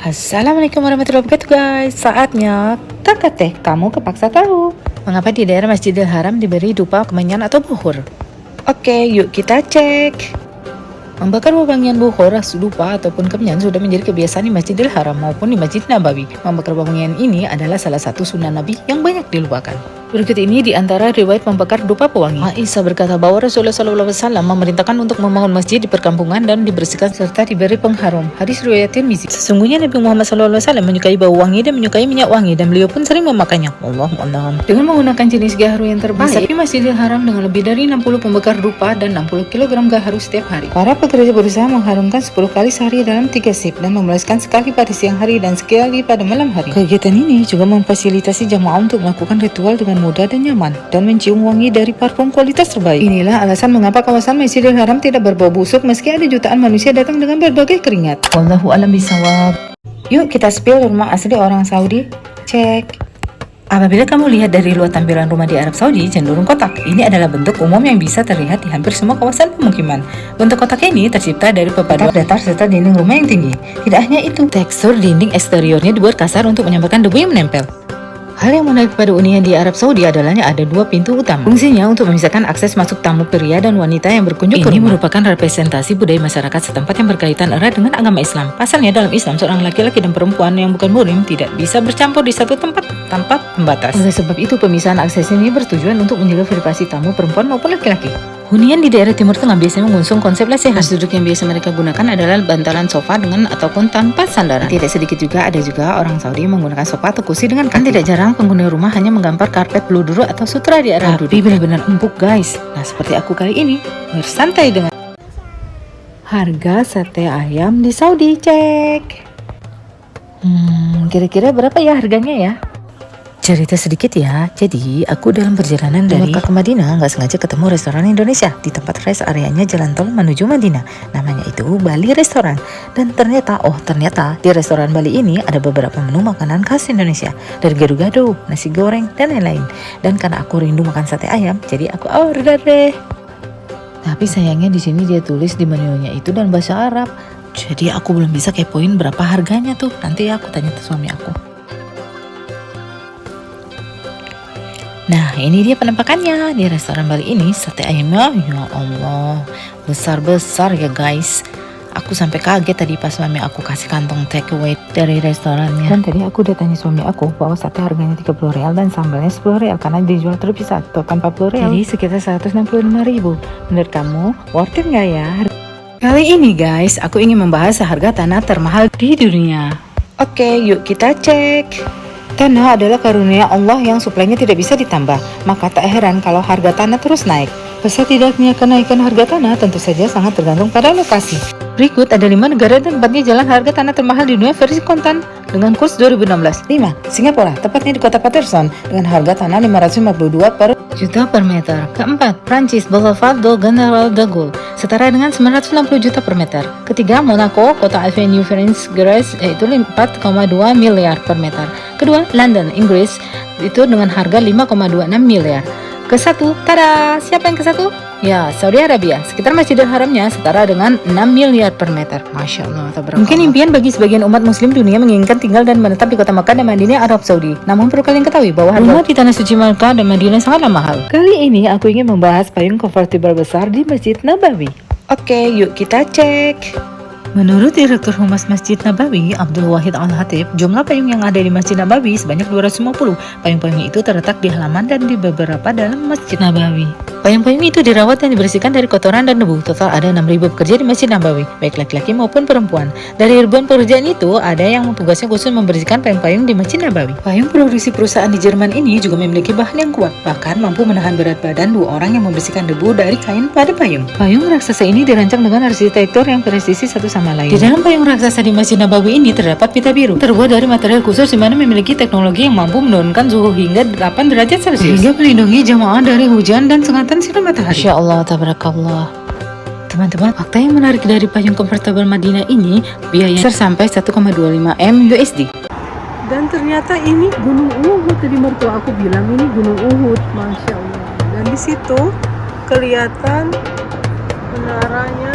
Assalamualaikum warahmatullahi wabarakatuh guys. Saatnya teka-tek, kamu kepaksa tahu mengapa di daerah Masjidil Haram diberi dupa kemenyan atau buhur. Oke, yuk kita cek. Membakar wewangian buhur, dupa ataupun kemenyan sudah menjadi kebiasaan di Masjidil Haram maupun di Masjid Nabawi. Membakar wewangian ini adalah salah satu sunnah Nabi yang banyak dilupakan. Berikut ini di antara riwayat membakar dupa pewangi. Aisyah berkata bahwa Rasulullah SAW memerintahkan untuk membangun masjid di perkampungan dan dibersihkan serta diberi pengharum. Hadis riwayat Tirmizi. Sesungguhnya Nabi Muhammad SAW menyukai bau wangi dan menyukai minyak wangi dan beliau pun sering memakainya. Allahu a'lam. Dengan menggunakan jenis gaharu yang terbaik, di Masjidil Haram dengan lebih dari 60 pembakar dupa dan 60 kg gaharu setiap hari. Para pekerja berusaha mengharumkan 10 kali sehari dalam 3 shift dan memoleskan sekali pada siang hari dan sekali pada malam hari. Kegiatan ini juga memfasilitasi jamaah untuk melakukan ritual dengan mudah dan nyaman dan mencium wangi dari parfum kualitas terbaik. Inilah alasan mengapa kawasan Masjidil Haram tidak berbau busuk meski ada jutaan manusia datang dengan berbagai keringat. Wallahu a'lam bishawab. Yuk kita spill rumah asli orang Saudi. Cek. Apabila kamu lihat dari luar tampilan rumah di Arab Saudi cenderung kotak, ini adalah bentuk umum yang bisa terlihat di hampir semua kawasan pemukiman. Bentuk kotak ini tercipta dari perpaduan datar serta dinding rumah yang tinggi. Tidak hanya itu, tekstur dinding eksteriornya dibuat kasar untuk menyamarkan debu yang menempel. Hal yang menarik pada hunian di Arab Saudi adalah ada 2 pintu utama. Fungsinya untuk memisahkan akses masuk tamu pria dan wanita yang berkunjung ke rumah. Ini merupakan representasi budaya masyarakat setempat yang berkaitan erat dengan agama Islam. Pasalnya dalam Islam, seorang laki-laki dan perempuan yang bukan muslim tidak bisa bercampur di satu tempat tanpa pembatas. Oleh sebab itu, pemisahan akses ini bertujuan untuk menjaga privasi tamu perempuan maupun laki-laki. Hunian di daerah Timur Tengah biasanya mengusung konsep lesehan. Tempat duduk yang biasa mereka gunakan adalah bantalan sofa dengan ataupun tanpa sandaran. Tidak sedikit juga ada orang Saudi yang menggunakan sofa atau kursi dengan kaki. Tidak jarang penghuni rumah hanya menggambar karpet peludru atau sutra di area duduk. Tapi benar-benar empuk guys. Nah seperti aku kali ini bersantai dengan harga sate ayam di Saudi. Cek. Kira-kira berapa ya harganya ya? Cerita sedikit ya, jadi aku dalam perjalanan dari Mekah ke Madinah nggak sengaja ketemu restoran Indonesia di tempat rest areanya jalan tol menuju Madinah. Namanya itu Bali Restoran. Dan ternyata di restoran Bali ini ada beberapa menu makanan khas Indonesia. Dari gado-gado, nasi goreng, dan lain-lain. Dan karena aku rindu makan sate ayam, jadi aku order deh. Tapi sayangnya di sini dia tulis di menunya itu dalam bahasa Arab. Jadi aku belum bisa kepoin berapa harganya tuh. Nanti aku tanya ke suami aku. Nah ini dia penampakannya di restoran Bali ini. Sate ayamnya ya Allah besar-besar ya guys. Aku sampai kaget tadi pas suami aku kasih kantong take away dari restorannya. Dan tadi aku udah tanya suami aku bahwa sate harganya 30 real dan sambalnya 10 real karena dijual terpisah total 40 real. Jadi sekitar 165.000. Menurut kamu worth it gak ya? Kali ini guys aku ingin membahas harga tanah termahal di dunia. Oke yuk kita cek. Tanah adalah karunia Allah yang suplainya tidak bisa ditambah, maka tak heran kalau harga tanah terus naik. Besar tidaknya kenaikan harga tanah tentu saja sangat tergantung pada lokasi. Berikut ada 5 negara dan tempatnya jalan harga tanah termahal di dunia versi kontan dengan kurs 2016. 5. Singapura, tepatnya di kota Patterson dengan harga tanah 552 per juta per meter. Keempat, Prancis, Boulevard de General de Gaulle, setara dengan 960 juta per meter. Ketiga, Monaco, kota Avenue France, Grèce, yaitu 4,2 miliar per meter. Kedua, London, Inggris, itu dengan harga 5,26 miliar. Kesatu, tada! Siapa yang kesatu? Ya, Saudi Arabia. Sekitar Masjidil Haramnya setara dengan 6 miliar per meter. Masya Allah. Mungkin impian bagi sebagian umat muslim dunia menginginkan tinggal dan menetap di kota Makkah dan Madinah, Arab Saudi. Namun perlu kalian ketahui bahwa rumah di tanah suci Makkah dan Madinah sangatlah mahal. Kali ini aku ingin membahas payung convertible besar di Masjid Nabawi. Oke, yuk kita cek. Menurut Direktur Humas Masjid Nabawi, Abdul Wahid Al-Hatib, jumlah payung yang ada di Masjid Nabawi sebanyak 250. Payung-payung itu terletak di halaman dan di beberapa dalam Masjid Nabawi. Payung-payung itu dirawat dan dibersihkan dari kotoran dan debu. Total ada 6.000 pekerja di Masjid Nabawi, baik laki-laki maupun perempuan. Dari ribuan pekerjaan itu, ada yang tugasnya khusus membersihkan payung-payung di Masjid Nabawi. Payung produksi perusahaan di Jerman ini juga memiliki bahan yang kuat, bahkan mampu menahan berat badan 2 orang yang membersihkan debu dari kain pada payung. Payung raksasa ini dirancang dengan arsitektur yang presisi satu sama lain. Di dalam payung raksasa di Masjid Nabawi ini terdapat pita biru, terbuat dari material khusus di mana memiliki teknologi yang mampu menurunkan suhu hingga 8 derajat Celcius, hingga melindungi jamaah dari hujan dan sengatan sinar matahari. Masya Allah, tabarakallah. Teman-teman, fakta yang menarik dari payung convertible Madinah ini, biayanya sampai 1,25 M USD. Dan ternyata ini Gunung Uhud. Tadi mertua aku bilang ini Gunung Uhud, Masya Allah. Dan di situ kelihatan menaranya